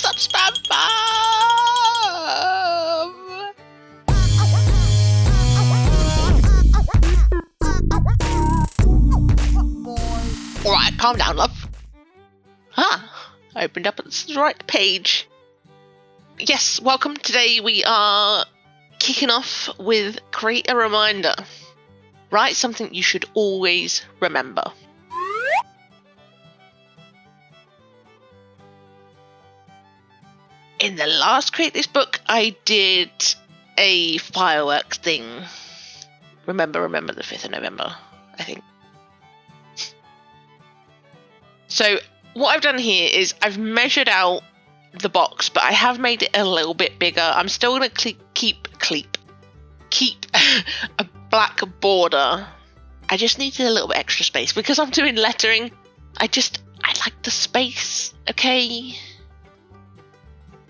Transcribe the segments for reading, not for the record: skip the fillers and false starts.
Stop spam! Alright, calm down, love. Ah, I opened up at the right page. Yes, welcome. Today we are kicking off with create a reminder. Write something you should always remember. In the last Create This book, I did a fireworks thing. Remember the 5th of November, I think. So what I've done here is I've measured out the box, but I have made it a little bit bigger. I'm still going to keep a black border. I just needed a little bit extra space because I'm doing lettering. I like the space, okay?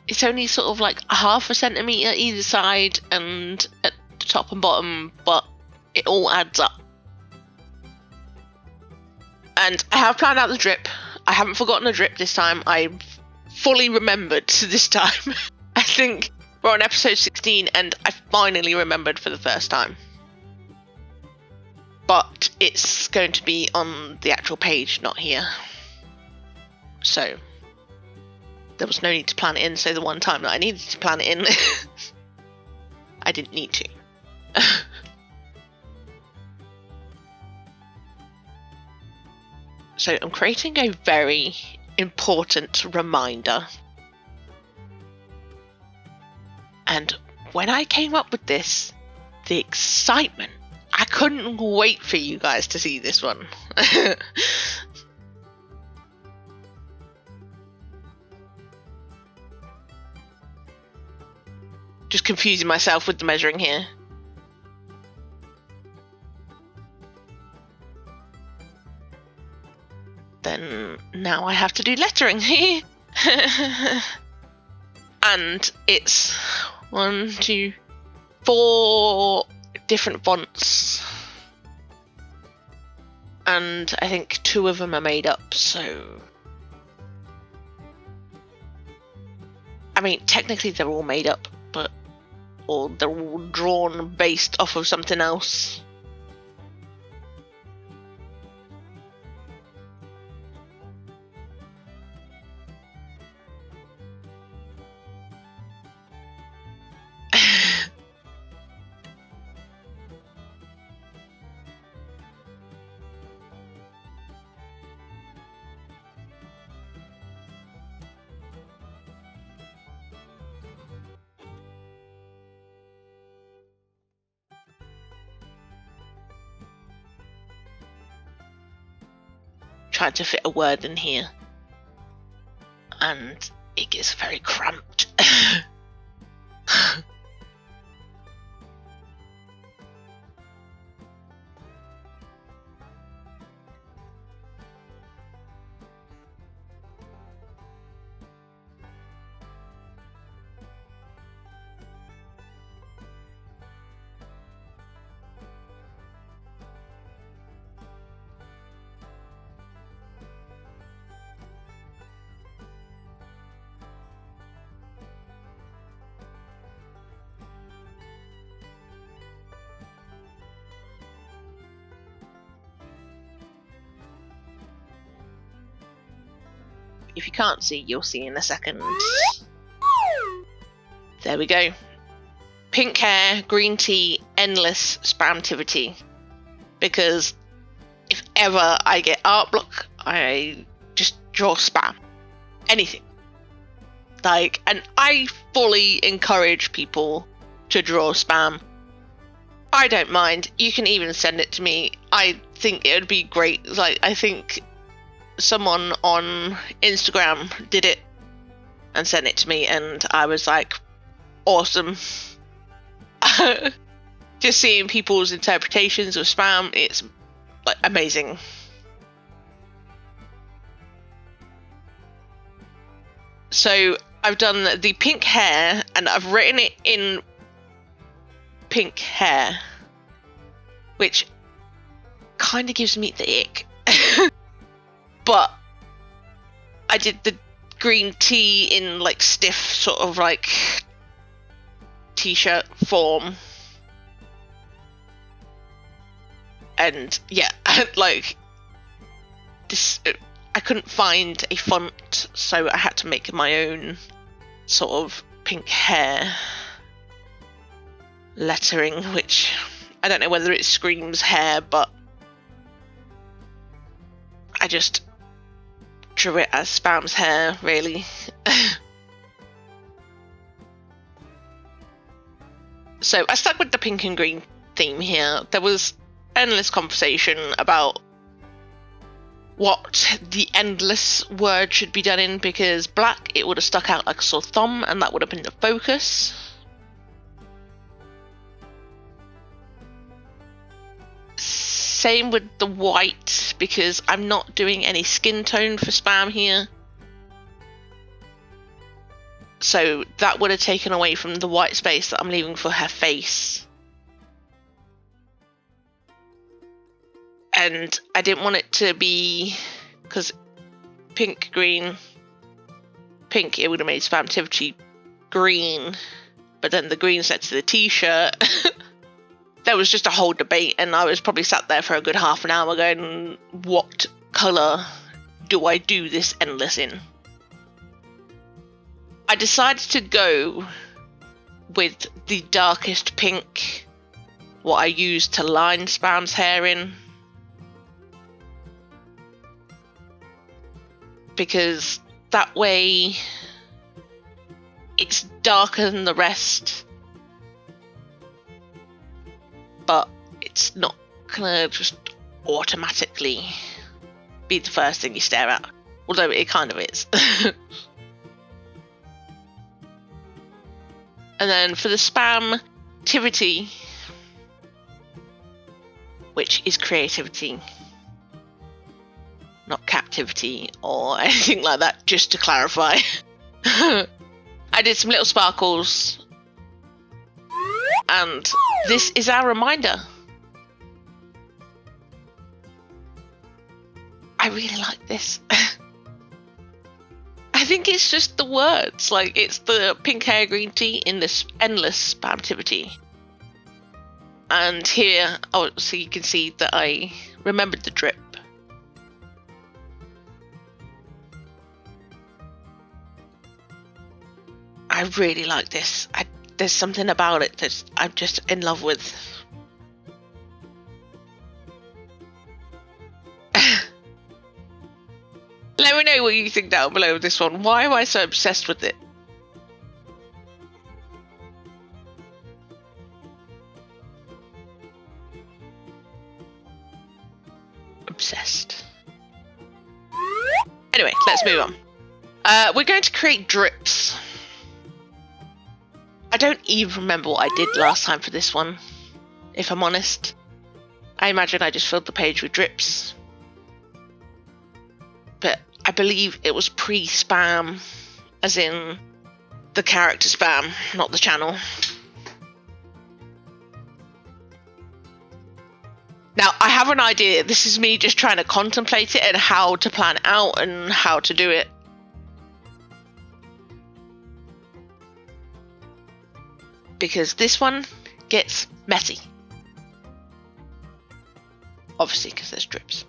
It's only sort of like 0.5 centimetre either side and at the top and bottom, but it all adds up. And I have planned out the drip. I haven't forgotten the drip this time. I've fully remembered this time. I think we're on episode 16 and I finally remembered for the first time. But it's going to be on the actual page, not here. So there was no need to plan it in, so the one time that I needed to plan it in, I didn't need to. So I'm creating a very important reminder. And when I came up with this, the excitement, I couldn't wait for you guys to see this one. Just confusing myself with the measuring here. Then now I have to do lettering. And it's 1, 2, 4 different fonts. And I think 2 of them are made up, so I mean technically they're all made up, or they're all drawn based off of something else. Trying to fit a word in here, and it gets very cramped. If you can't see, you'll see in a second. There we go. Pink hair, green tea, endless spamtivity. Because if ever I get art block, I just draw spam. Anything. And I fully encourage people to draw spam. I don't mind. You can even send it to me. I think it would be great. I think someone on Instagram did it and sent it to me, and I was like, awesome. Just seeing people's interpretations of spam, it's amazing. So I've done the pink hair, and I've written it in pink hair, which kind of gives me the ick. But I did the green tea in like stiff sort of like t-shirt form. And yeah, like this, I couldn't find a font, so I had to make my own sort of pink hair lettering, which I don't know whether it screams hair, but I just drew it as Spam's hair, really. So I stuck with the pink and green theme here. There was endless conversation about what the endless word should be done in, because black, it would have stuck out like a sore thumb and that would have been the focus. Same with the white, because I'm not doing any skin tone for Spam here. So that would have taken away from the white space that I'm leaving for her face. And I didn't want it to be, because pink, green, pink, it would have made Spamtivity green, but then the green's next to the t-shirt. There was just a whole debate, and I was probably sat there for a good half an hour going, what colour do I do this endless in? I decided to go with the darkest pink, what I used to line Spam's hair in. Because that way it's darker than the rest, but it's not gonna just automatically be the first thing you stare at, although it kind of is. And then for the Spamtivity, which is creativity, not captivity or anything like that, just to clarify. I did some little sparkles, and this is our reminder. I really like this. I think it's just the words, like it's the pink hair green tea in this endless Spamtivity. And here, oh, so you can see that I remembered the drip. I really like this. There's something about it that I'm just in love with. Let me know what you think down below with this one. Why am I so obsessed with it? Obsessed. Anyway, let's move on. We're going to create drips. I don't even remember what I did last time for this one, if I'm honest. I imagine I just filled the page with drips. But I believe it was pre-Spam, as in the character Spam, not the channel. Now, I have an idea. This is me just trying to contemplate it and how to plan it out and how to do it. Because this one gets messy. Obviously, because there's drips.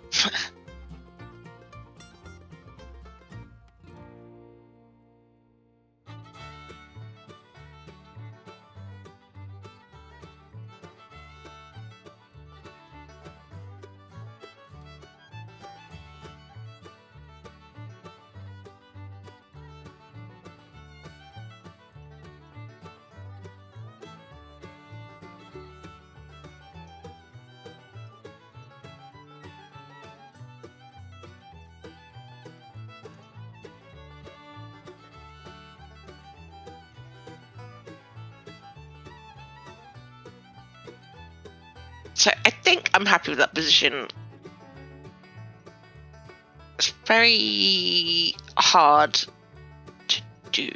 So I think I'm happy with that position. It's very hard to do.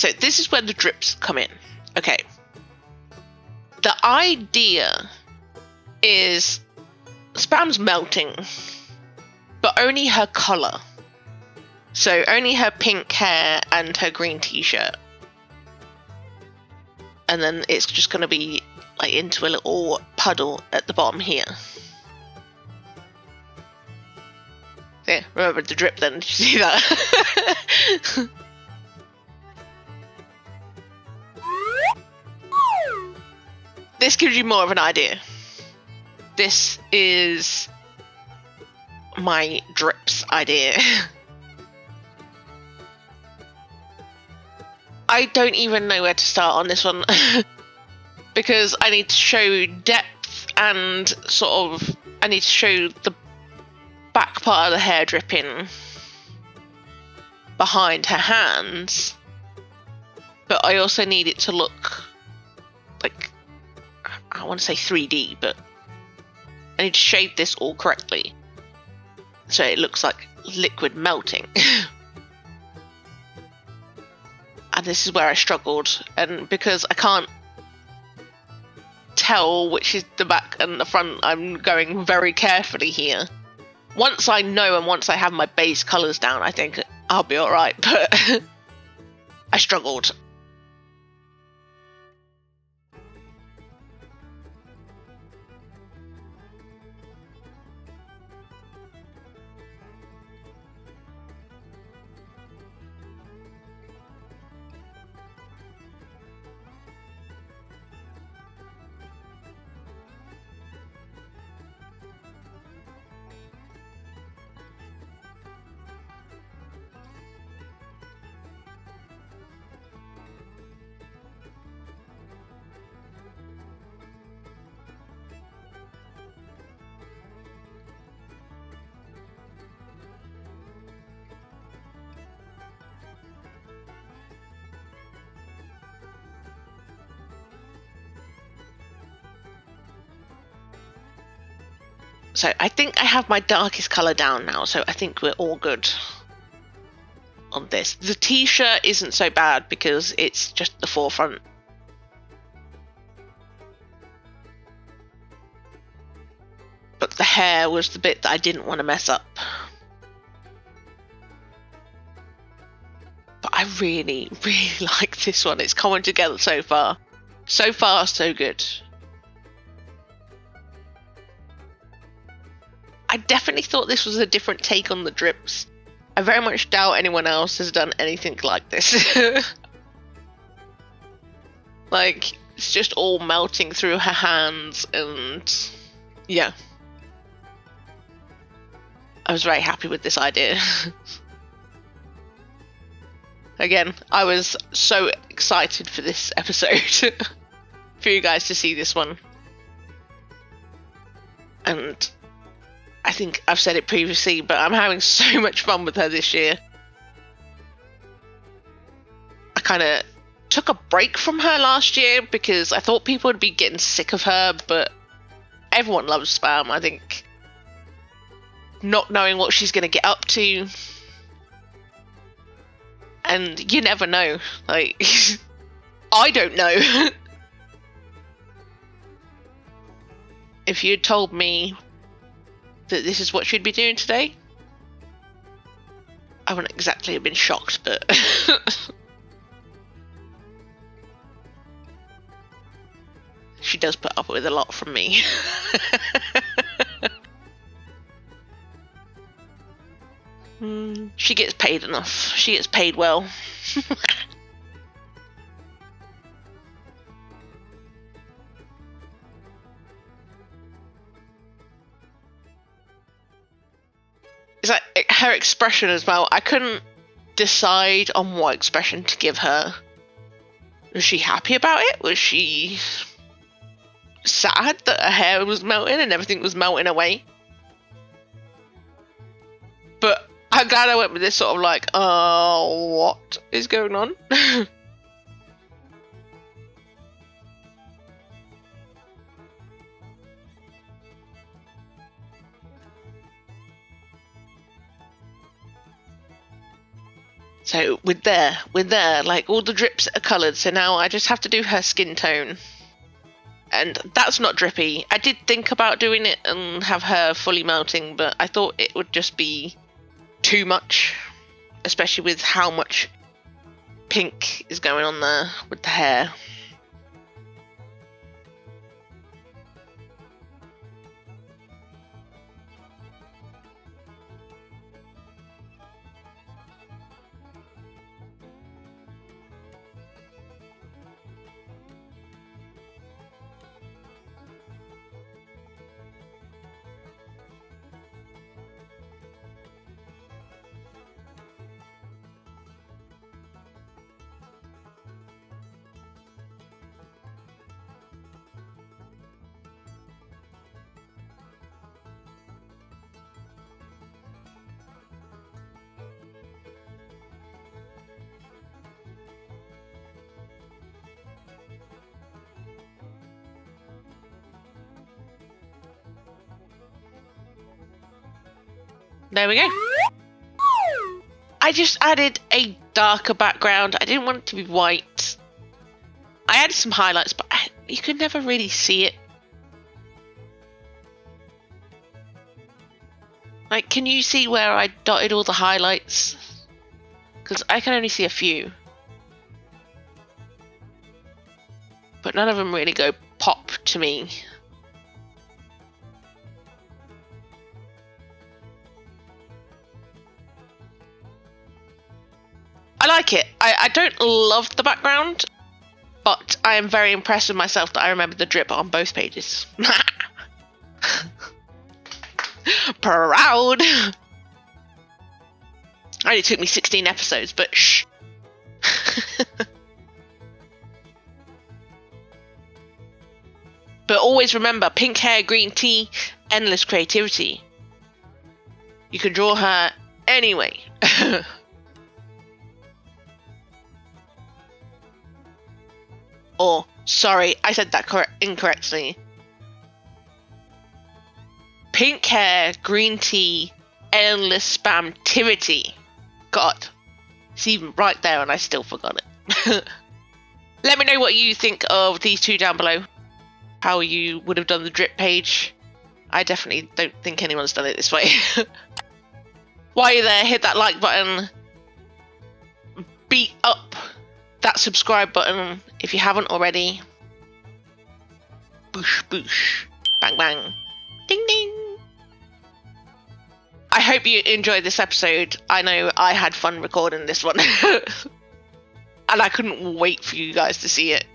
So this is where the drips come in. Okay. The idea is Spam's melting, but only her colour. So only her pink hair and her green t-shirt. And then it's just going to be like into a little puddle at the bottom here. Yeah, remember the drip then, did you see that? This gives you more of an idea. This is my drips idea. I don't even know where to start on this one. Because I need to show depth and sort of, I need to show the back part of the hair dripping behind her hands. But I also need it to look like, I want to say 3D, but I need to shade this all correctly. So it looks like liquid melting. And this is where I struggled. And because I can't tell which is the back and the front, I'm going very carefully here. Once I know and once I have my base colours down, I think I'll be alright. But I struggled. So I think I have my darkest colour down now, so I think we're all good on this. The t-shirt isn't so bad because it's just the forefront. But the hair was the bit that I didn't want to mess up. But I really, really like this one. It's coming together so far. So far, so good. I definitely thought this was a different take on the drips. I very much doubt anyone else has done anything like this. Like, it's just all melting through her hands and yeah. I was very happy with this idea. Again, I was so excited for this episode. For you guys to see this one. And I think I've said it previously, but I'm having so much fun with her this year. I kind of took a break from her last year because I thought people would be getting sick of her, but everyone loves Spam, I think. Not knowing what she's going to get up to. And you never know. Like, I don't know. If you'd told me that this is what she'd be doing today, I wouldn't exactly have been shocked, but she does put up with a lot from me. She gets paid enough. She gets paid well. It's like her expression as well. I couldn't decide on what expression to give her. Was she happy about it? Was she sad that her hair was melting and everything was melting away? But I'm glad I went with this sort of like, oh, what is going on? So with there, like all the drips are coloured, so now I just have to do her skin tone. And that's not drippy. I did think about doing it and have her fully melting, but I thought it would just be too much, especially with how much pink is going on there with the hair. There we go. I just added a darker background. I didn't want it to be white. I added some highlights, but you could never really see it. Like, can you see where I dotted all the highlights? Because I can only see a few. But none of them really go pop to me. I like it. I don't love the background, but I am very impressed with myself that I remember the drip on both pages. Proud! Only took me 16 episodes, but shh. But always remember, pink hair, green tea, endless creativity. You can draw her anyway. Or, sorry, I said that incorrectly. Pink hair, green tea, endless spamtivity. God, it's even right there and I still forgot it. Let me know what you think of these two down below. How you would have done the drip page. I definitely don't think anyone's done it this way. While you're there, hit that like button. Beat up that subscribe button if you haven't already. Boosh, boosh. Bang, bang. Ding, ding. I hope you enjoyed this episode. I know I had fun recording this one. And I couldn't wait for you guys to see it.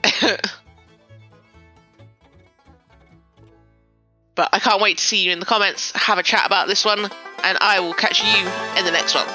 But I can't wait to see you in the comments, have a chat about this one, and I will catch you in the next one.